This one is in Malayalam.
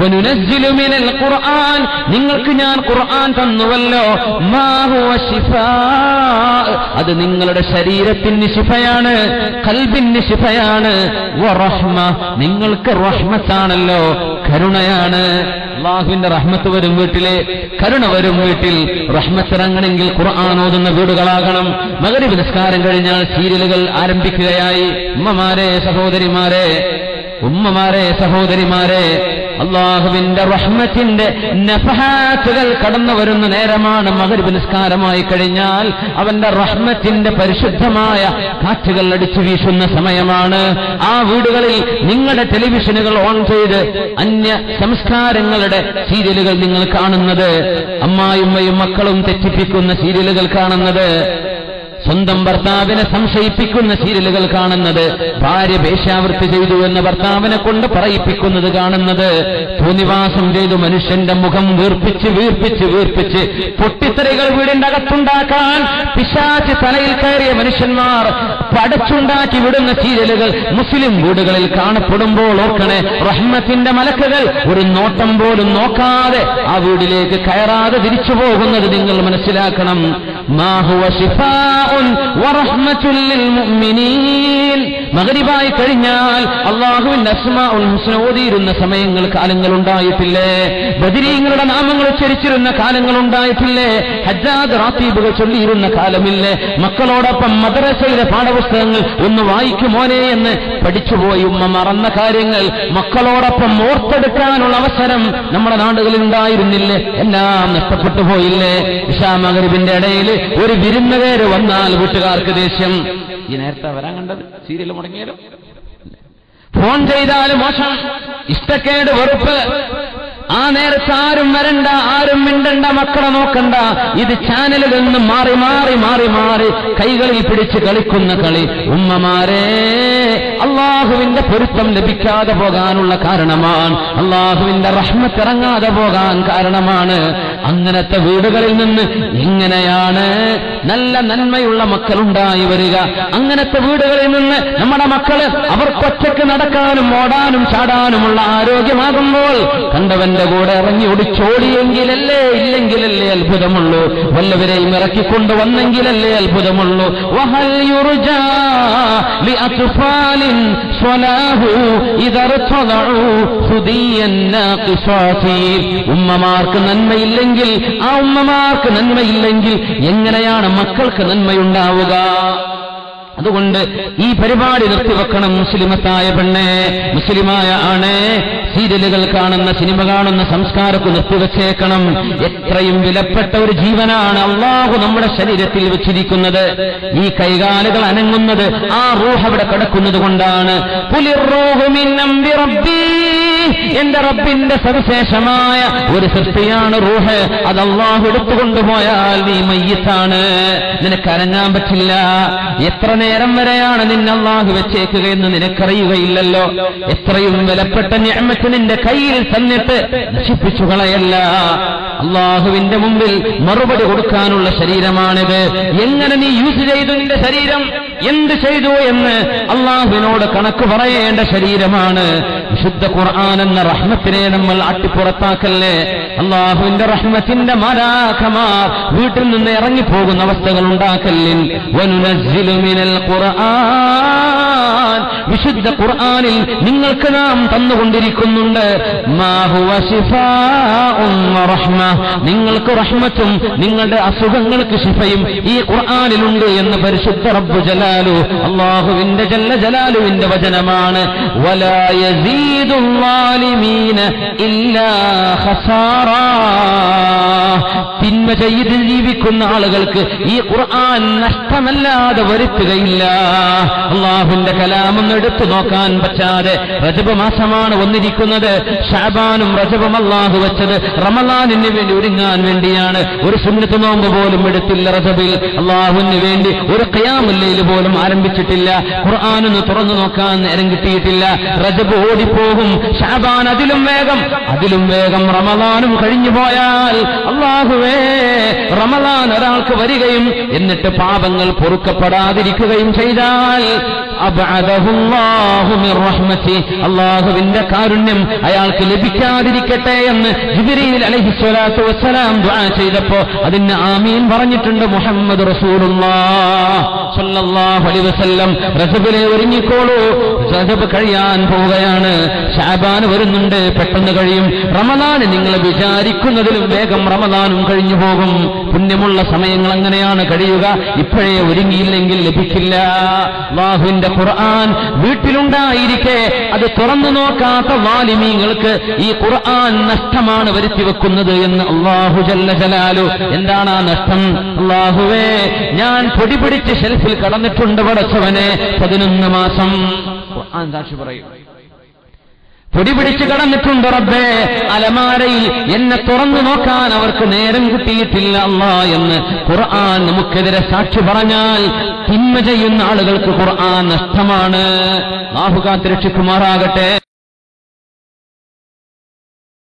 വനുനസ്സിലു മിനൽ ഖുർആൻ, നിങ്ങൾക്ക് ഞാൻ ഖുർആൻ തന്നുവല്ലോ, മാ ഹുവ ശിഫാ, അത് നിങ്ങളുടെ ശരീരത്തിന് ശിഫയാണ്, ഖൽബിന് ശിഫയാണ്, വറഹ്മ, നിങ്ങൾക്ക് റഹ്മത്താണല്ലോ, കരുണയാണ്. അല്ലാഹുവിന്റെ റഹ്മത്ത് വരും വീട്ടിലെ, കരുണ വരും വീട്ടിൽ. റഹ്മത്തിറങ്ങണമെങ്കിൽ ഖുർആൻ ഓതുന്ന വീടുകളാകണം. മഗ്രിബ് നിസ്കാരം കഴിഞ്ഞാൽ സീരിയലുകൾ ആരംഭിക്കുകയായി. ഉമ്മമാരെ സഹോദരിമാരെ, ഉമ്മമാരെ സഹോദരിമാരെ, അല്ലാഹുവിന്റെ റഹ്മത്തിന്റെ നഫഹാത്തുകൾ കടന്നു വരുന്ന നേരമാണ് മഗ്രിബ് നിസ്കാരമായി കഴിഞ്ഞാൽ. അവന്റെ റഹ്മത്തിന്റെ പരിശുദ്ധമായ കാറ്റുകൾ അടിച്ചു വീശുന്ന സമയമാണ്. ആ വീടുകളിൽ നിങ്ങളുടെ ടെലിവിഷനുകൾ ഓൺ ചെയ്ത് അന്യ സംസ്കാരങ്ങളുടെ സീരിയലുകൾ നിങ്ങൾ കാണുന്നത്, അമ്മായിമ്മയും മക്കളും തെറ്റിപ്പിക്കുന്ന സീരിയലുകൾ കാണുന്നത്, സ്വന്തം ഭർത്താവിനെ സംശയിപ്പിക്കുന്ന സീരിയലുകൾ കാണുന്നത്, ഭാര്യ വേശ്യാവൃത്തി ചെയ്തു എന്ന് ഭർത്താവിനെ കൊണ്ട് പറയിപ്പിക്കുന്നത് കാണുന്നത്, തോന്നിവാസം ചെയ്തു മനുഷ്യന്റെ മുഖം വീർപ്പിച്ച് വീർപ്പിച്ച് വീർപ്പിച്ച് പൊട്ടിത്തെറികൾ വീടിന്റെ അകത്തുണ്ടാക്കാൻ പിശാച് തലയിൽ കയറിയ മനുഷ്യന്മാർ പടച്ചുണ്ടാക്കി വിടുന്ന സീരിയലുകൾ മുസ്ലിം വീടുകളിൽ കാണപ്പെടുമ്പോൾ ഓർക്കണേ, റഹ്മത്തിന്റെ മലക്കുകൾ ഒരു നോട്ടം പോലും നോക്കാതെ ആ വീടിലേക്ക് കയറാതെ തിരിച്ചു പോകുന്നത് നിങ്ങൾ മനസ്സിലാക്കണം. മാ ഹുവ ശിഫാഉൻ വറഹ്മത്തുൽ ലിൽ മുഅ്മിനീൻ. മഗ്രിബായി കഴിഞ്ഞാൽ അല്ലാഹുവിന്റെ അസ്മാഉൽ ഹുസ്ന ഓതിയിരുന്ന സമയങ്ങൾ, കാലങ്ങൾ ഉണ്ടായിട്ടില്ലേ? ബദരീങ്ങളുടെ നാമങ്ങൾ ഉച്ചരിച്ചിരുന്ന കാലങ്ങൾ ഉണ്ടായിട്ടില്ലേ? ഹജ്ജാദ് റാത്തീബുകൾ ചൊല്ലിയിരുന്ന കാലമില്ലേ? മക്കളോടൊപ്പം മദ്രസയിലെ പാഠപുസ്തകങ്ങൾ ഒന്ന് വായിക്കുമോനെ എന്ന് പഠിച്ചുപോയി ഉമ്മ മറന്ന കാര്യങ്ങൾ മക്കളോടൊപ്പം ഓർത്തെടുക്കാനുള്ള അവസരം നമ്മുടെ നാടുകളിൽ ഉണ്ടായിരുന്നില്ലേ? എല്ലാം നഷ്ടപ്പെട്ടു പോയില്ലേ? ഇശാ മഗ്രിബിന്റെ ഇടയിൽ ഒരു വിരുന്നുകാര് വന്നാൽ വീട്ടുകാർക്ക് ദേഷ്യം. ഈ നേരത്തെ വരാൻ കണ്ടത് സീരിയൽ മുടങ്ങിയാലും, ഫോൺ ചെയ്താലും മോശം, ഇഷ്ടക്കേട്, വെറുപ്പ്. ആ നേരത്ത് ആരും വരണ്ട, ആരും മിണ്ടണ്ട, മക്കളെ നോക്കണ്ട. ഇത് ചാനലുകളിൽ നിന്ന് മാറി മാറി മാറി മാറി കൈകളിൽ പിടിച്ച് കളിക്കുന്ന കളി. ഉമ്മമാരെ, അള്ളാഹുവിന്റെ പൊരുത്തം ലഭിക്കാതെ പോകാനുള്ള കാരണമാണ്, അള്ളാഹുവിന്റെ റഹ്മത്ത് ഇറങ്ങാതെ പോകാൻ കാരണമാണ്. അങ്ങനത്തെ വീടുകളിൽ നിന്ന് എങ്ങനെയാണ് നല്ല നന്മയുള്ള മക്കളുണ്ടായി വരിക? അങ്ങനത്തെ വീടുകളിൽ നിന്ന് നമ്മുടെ മക്കള് അവർക്കൊറ്റയ്ക്ക് നടക്കാനും ഓടാനും ചാടാനുമുള്ള ആരോഗ്യമാകുമ്പോൾ കണ്ടവന്റെ കൂടെ ഇറങ്ങി ഒടിച്ചോടിയെങ്കിലല്ലേ, ഇല്ലെങ്കിലല്ലേ അത്ഭുതമുള്ളൂ. വല്ലവരെയും ഇറക്കിക്കൊണ്ട് വന്നെങ്കിലല്ലേ അത്ഭുതമുള്ളൂ. വഹൽ യുർജാ ലിഅത്ഫാലിൻ സ്വലാഹു ഇദർതദഉ സുദിയൻ നാഖിസാതി. ഉമ്മമാർക്ക് നന്മയില്ലെങ്കിൽ, ആ ഉമ്മമാർക്ക് നന്മയില്ലെങ്കിൽ എങ്ങനെയാണ് മക്കൾക്ക് നന്മയുണ്ടാവുക? അതുകൊണ്ട് ഈ പരിപാടി നിർത്തിവെക്കണം. മുസ്ലിമത്തായ പെണ്ണെ, മുസ്ലിമായ ആണേ, സീരിയലുകൾ കാണുന്ന, സിനിമ കാണുന്ന സംസ്കാരമൊക്കെ നിർത്തിവെച്ചേക്കണം. എത്രയും വിലപ്പെട്ട ഒരു ജീവനാണ് അള്ളാഹു നമ്മുടെ ശരീരത്തിൽ വെച്ചിരിക്കുന്നത്. ഈ കൈകാലുകൾ അനങ്ങുന്നത് ആ റൂഹ് അവിടെ കിടക്കുന്നത് കൊണ്ടാണ്. ഖുലിർറൂഹു മിൻ അംരി റബ്ബി, എന്റെ റബ്ബിന്റെ സവിശേഷമായ ഒരു സൃഷ്ടിയാണ് റൂഹ്. അത് അള്ളാഹു എടുത്തുകൊണ്ടുപോയാൽ നീ മയ്യിത്താണ്, നിനക്ക് അനങ്ങാൻ പറ്റില്ല. എത്ര നേരം വരെയാണ് നിന്നെ അള്ളാഹു വെച്ചേക്കുകയെന്ന് നിനക്കറിയുകയില്ലല്ലോ. എത്രയും വിലപ്പെട്ട നിഅമത്ത് നിന്റെ കയ്യിൽ തന്നിട്ട് നശിപ്പിച്ചു കളയല്ല. അള്ളാഹുവിന്റെ മുമ്പിൽ മറുപടി കൊടുക്കാനുള്ള ശരീരമാണിത്. എങ്ങനെ നീ യൂസ് ചെയ്തു നിന്റെ ശരീരം, എന്ത് ചെയ്തു എന്ന് അള്ളാഹുവിനോട് കണക്ക് പറയേണ്ട ശരീരമാണ്. വിശുദ്ധ ഖുർആൻ എന്ന റഹ്മത്തിനെ നമ്മൾ അട്ടിപ്പുറത്താക്കല്ലേ. അള്ളാഹുവിന്റെ റഹ്മത്തിന്റെ മലാഖമാർ വീട്ടിൽ നിന്ന് ഇറങ്ങിപ്പോകുന്ന അവസ്ഥകൾ ഉണ്ടാക്കല്ലിൻ. വനുനസ്സിലു മിനൽ ഖുർആൻ, വിശുദ്ധ ഖുർആനിൽ നിങ്ങൾക്ക് നാം തന്നുകൊണ്ടിരിക്കുന്നുണ്ട്. മാ ഹുവ ശിഫാഉൻ വറഹ്മ, നിങ്ങൾക്ക് റഹ്മത്തും നിങ്ങളുടെ അസുഖങ്ങൾക്ക് ശിഫയും ഈ ഖുർആനിലുണ്ട് എന്ന് പരിശുദ്ധ റബ്ബ് ജലാലു, അല്ലാഹുവിന്റെ ജല്ല ജലാലുവിന്റെ വചനമാണ്. വലാ യസീദുൽ ളാലിമീന ഇല്ലാ ഖസാറാ, തിന്മ ചെയ്ത് ജീവിക്കുന്ന ആളുകൾക്ക് ഈ ഖുർആൻ നഷ്ടമല്ലാതെ വരുത്തുകയില്ല. അള്ളാഹുവിന്റെ കലാമൊന്നും എടുത്തു നോക്കാൻ പറ്റാതെ റജബ് മാസമാണ് വന്നിരിക്കുന്നത്. ശഅബാനും റജബും അള്ളാഹു വെച്ചത് റമളാനിന് വേണ്ടി ഒരുങ്ങാൻ വേണ്ടിയാണ്. ഒരു സുന്നത്ത് നോമ്പ് പോലും എടുത്തില്ല റജബിൽ. അള്ളാഹുവിന് വേണ്ടി ഒരു ഖിയാമുൽ ലൈൽ പോലും ആരംഭിച്ചിട്ടില്ല. ഖുർആനൊന്ന് തുറന്നു നോക്കാൻ നേരം കിട്ടിയിട്ടില്ല. റജബ് ഓടിപ്പോകും, ശഅബാൻ അതിലും വേഗം റമളാനും കഴിഞ്ഞു പോയാൽ, അള്ളാഹുവേ, റമളാൻ ഒരാൾക്ക് വരികയും എന്നിട്ട് പാപങ്ങൾ പൊറുക്കപ്പെടാതിരിക്കുകയും ചെയ്താൽ അബ്അദഹുല്ലാഹു മിർ റഹ്മതി, അല്ലാഹുവിന്റെ കാരുണ്യം അയാൾക്ക് ലഭിക്കാതിരിക്കട്ടെ എന്ന് ജിബ്രീൽ അലൈഹിസ്സലാത്തു വസ്സലാം ദുആ ചെയ്തപ്പോ അതിന് ആമീൻ പറഞ്ഞിട്ടുണ്ട് മുഹമ്മദ് റസൂലുള്ളാഹ് സ്വല്ലല്ലാഹു അലൈഹി വസല്ലം. റജബിലെ ഒരുങ്ങിക്കോളൂ, റജബ് കഴിയാൻ പോവുകയാണ്, ശഅബാൻ വരുന്നുണ്ട്, പെട്ടെന്ന് കഴിയും. റമദാൻ നിങ്ങൾ വിചാരിക്കുന്നതിലും വേഗം റമദാനും കഴിഞ്ഞു പോകും. പുണ്യമുള്ള സമയങ്ങൾ അങ്ങനെയാണ് കഴിയുക. ഇപ്പോഴേ ഒരുങ്ങിയില്ലെങ്കിൽ ലഭിക്കില്ല. അല്ലാഹുവിന്റെ ഖുർആൻ വീട്ടിലുണ്ടായിരിക്കെ അത് തുറന്നു നോക്കാത്ത വാലിമീങ്ങൾക്ക് ഈ ഖുർആൻ നഷ്ടമാണ് വരുത്തി വെക്കുന്നത് എന്ന് അല്ലാഹു ജല്ല ജലാലു. എന്താണ് ആ നഷ്ടം? അല്ലാഹുവേ, ഞാൻ പൊടി പിടിച്ച് ഷെൽഫിൽ കടന്നിട്ടുണ്ട് പടച്ചവനെ 11 മാസം. ഖുർആൻ സാക്ഷി പറയും, പൊടി പിടിച്ച് കടന്നിട്ടുണ്ട് റബ്ബേ, അലമാരയിൽ എന്നെ തുറന്നു നോക്കാൻ അവർക്ക് നേരം കിട്ടിയിട്ടില്ല അല്ലാ എന്ന് ഖുർആൻ നമുക്കെതിരെ സാക്ഷി പറഞ്ഞാൽ തിന്മ ചെയ്യുന്ന ആളുകൾക്ക് ഖുർആൻ നഷ്ടമാണ്. അല്ലാഹു കാത്ത് രക്ഷിക്കുമാറാകട്ടെ.